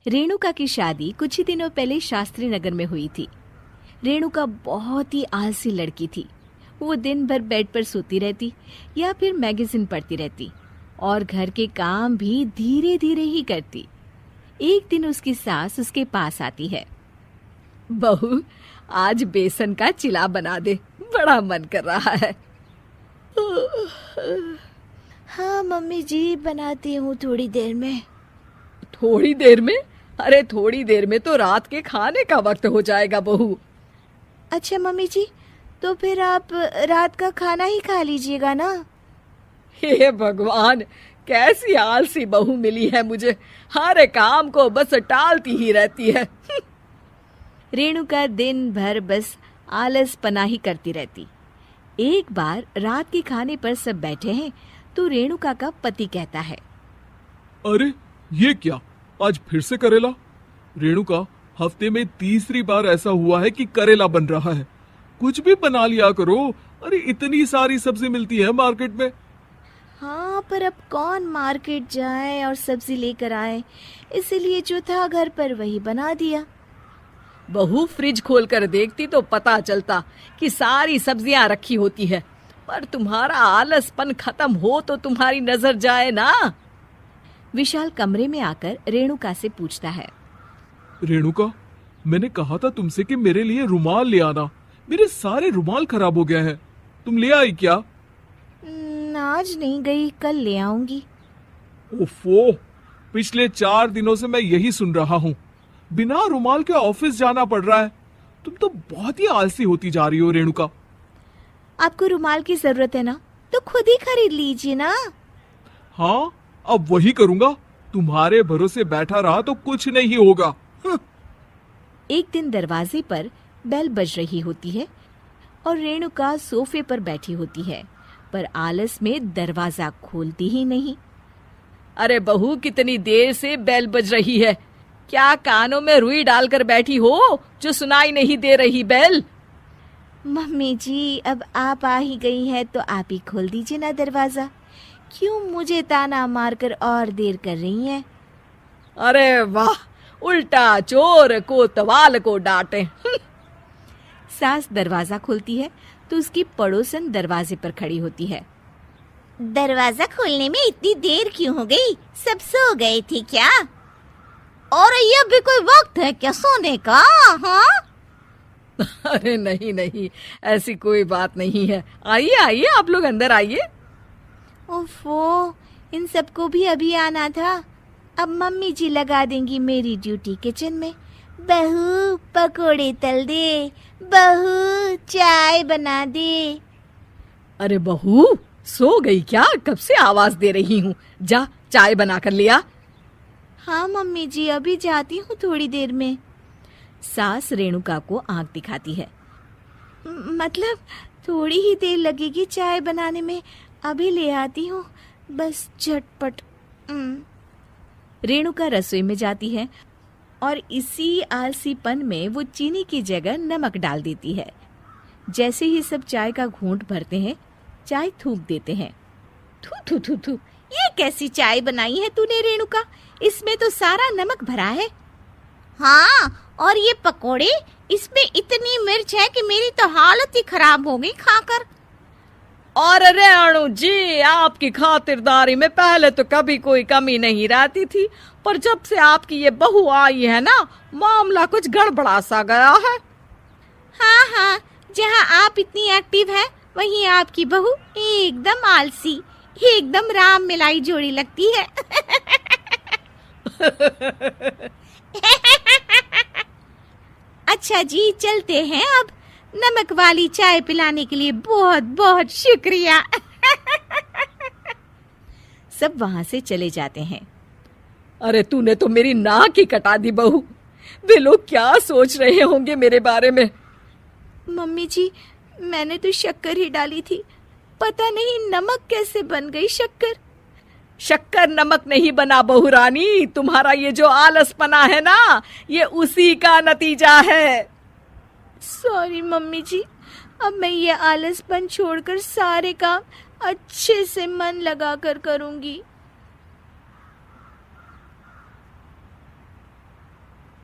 रेणुका की शादी कुछ ही दिनों पहले शास्त्री नगर में हुई थी। रेणुका बहुत ही आलसी लड़की थी। वो दिन भर बेड पर सोती रहती या फिर मैगजीन पढ़ती रहती और घर के काम भी धीरे धीरे ही करती। एक दिन उसकी सास उसके पास आती है। बहू, आज बेसन का चिला बना दे, बड़ा मन कर रहा है। हाँ मम्मी जी, बनाती हूँ थोड़ी देर में। थोड़ी देर में? अरे थोड़ी देर में तो रात के खाने का वक्त हो जाएगा बहू। अच्छा मम्मी जी, तो फिर आप रात का खाना ही खा लीजिएगा ना। हे भगवान, कैसी आलसी बहू मिली है मुझे, हर काम को बस टालती ही रहती है। रेणुका दिन भर बस आलस पना ही करती रहती। एक बार रात के खाने पर सब बैठे हैं तो रेणुका का पति कहता है, अरे ये क्या, आज फिर से करेला? रेणुका, हफ्ते में तीसरी बार ऐसा हुआ है कि करेला बन रहा है। कुछ भी बना लिया करो। अरे इतनी सारी सब्जी मिलती है मार्केट में। हाँ, पर अब कौन मार्केट जाए और सब्जी लेकर आए, इसीलिए जो था घर पर वही बना दिया। बहू, फ्रिज खोल कर देखती तो पता चलता कि सारी सब्जियां रखी होती है, पर तुम्हारा आलसपन खत्म हो तो तुम्हारी नजर जाए ना। विशाल कमरे में आकर रेणुका से पूछता है, रेणुका, मैंने कहा था तुमसे कि मेरे लिए रुमाल ले आना। मेरे सारे रुमाल खराब हो गए हैं। तुम ले आई क्या? आज नहीं गई, कल ले आऊंगी। ओफो, पिछले 4 दिनों से मैं यही सुन रहा हूँ। बिना रुमाल के ऑफिस जाना पड़ रहा है। तुम तो बहुत ही आलसी होती जा रही हो रेणुका। आपको रुमाल की जरूरत है ना, तो खुद ही खरीद लीजिए ना। हाँ, अब वही करूंगा। तुम्हारे भरोसे बैठा रहा तो कुछ नहीं होगा। एक दिन दरवाजे पर बेल बज रही होती है और रेणुका सोफे पर बैठी होती है, पर आलस में दरवाजा खोलती ही नहीं। अरे बहू, कितनी देर से बेल बज रही है? क्या कानों में रुई डालकर बैठी हो जो सुनाई नहीं दे रही बेल? मम्मी जी, अब आप आ ही गई हैं तो आप ही खोल दीजिए ना दरवाजा। क्यों मुझे ताना मारकर और देर कर रही हैं? अरे वाह, उल्टा चोर कोतवाल को डांटे। सास दरवाजा खोलती है तो उसकी पड़ोसन दरवाजे पर खड़ी होती है। दरवाजा खोलने में इतनी देर क्यों हो गई? सब सो गए थे क्या? और ये भी कोई वक्त है क्या सोने का? हाँ? अरे नहीं नहीं, ऐसी कोई बात नहीं है। आइए आइए, आप लोग अंदर आइए। ओफो, इन सबको भी अभी आना था। अब मम्मी जी लगा देंगी मेरी ड्यूटी किचन में। बहू पकोड़े तल दे, बहू चाय बना दे। अरे बहू, सो गई क्या? कब से आवाज दे रही हूँ, जा चाय बना कर लिया। हाँ मम्मी जी, अभी जाती हूँ थोड़ी देर में। सास रेणुका को आंख दिखाती है। मतलब थोड़ी ही देर लगेगी चाय बनाने में, अभी ले आती हूँ, बस झटपट। रेणुका रसोई में जाती है और इसी आलसीपन में वो चीनी की जगह नमक डाल देती है। जैसे ही सब चाय का घूंट भरते हैं, चाय थूक देते हैं। थू थू थू थू, ये कैसी चाय बनाई है तूने रेणुका? इसमें तो सारा नमक भरा है। हाँ, और ये पकोड़े, इसमें इतनी मिर्च है कि मेरी तो हालत ही खराब हो गई खाकर। और रेणु जी, आपकी खातिरदारी में पहले तो कभी कोई कमी नहीं रहती थी, पर जब से आपकी ये बहू आई है ना, मामला कुछ गड़बड़ा सा गया है। हाँ हाँ, जहाँ आप इतनी एक्टिव है, वहीं आपकी बहू एकदम आलसी, एकदम राम मिलाई जोड़ी लगती है। अच्छा जी, चलते हैं अब। नमक वाली चाय पिलाने के लिए बहुत बहुत शुक्रिया। सब वहां से चले जाते हैं। अरे तूने तो मेरी नाक ही कटा दी बहू। वे लोग क्या सोच रहे होंगे मेरे बारे में? मम्मी जी, मैंने तो शक्कर ही डाली थी, पता नहीं नमक कैसे बन गई शक्कर। शक्कर नमक नहीं बना बहू रानी, तुम्हारा ये जो आलसपना है ना, ये उसी का नतीजा है। सॉरी मम्मी जी, अब मैं ये आलसपन छोड़कर सारे काम अच्छे से मन लगाकर करूंगी।